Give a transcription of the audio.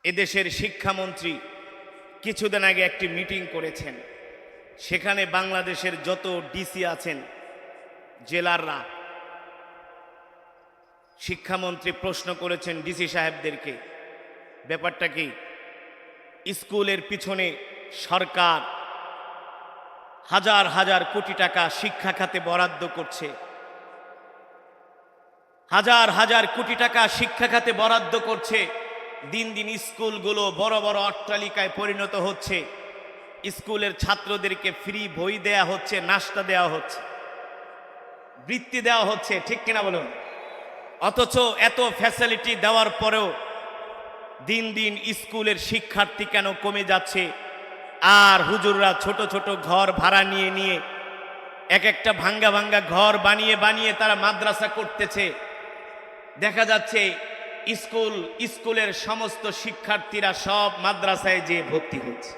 এদেশের শিক্ষামন্ত্রী কিছুদিন আগে একটি মিটিং করেছেন। সেখানে বাংলাদেশের যত ডিসি আছেন, জেলাররা, শিক্ষামন্ত্রী প্রশ্ন করেছেন ডিসি সাহেবদেরকে, ব্যাপারটা কি? স্কুলের পিছনে সরকার হাজার হাজার কোটি টাকা শিক্ষা খাতে বরাদ্দ করছে, হাজার হাজার কোটি টাকা শিক্ষা খাতে বরাদ্দ করছে। দিন দিন স্কুলগুলো বড় বড় অট্টালিকায় পরিণত হচ্ছে, স্কুলের ছাত্রদেরকে ফ্রি বই দেয়া হচ্ছে, নাস্তা দেওয়া হচ্ছে, বৃত্তি দেওয়া হচ্ছে, ঠিক কিনা বলুন? অথচ এত ফ্যাসিলিটি দেওয়ার পরেও দিন দিন স্কুলের শিক্ষার্থী কেন কমে যাচ্ছে? আর হুজুররা ছোট ছোট ঘর ভাড়া নিয়ে নিয়ে এক একটা ভাঙ্গা ভাঙ্গা ঘর বানিয়ে বানিয়ে তারা মাদ্রাসা করতেছে। দেখা যাচ্ছে স্কুলের সমস্ত শিক্ষার্থীরা সব মাদ্রাসায় যেয়ে ভর্তি হচ্ছে।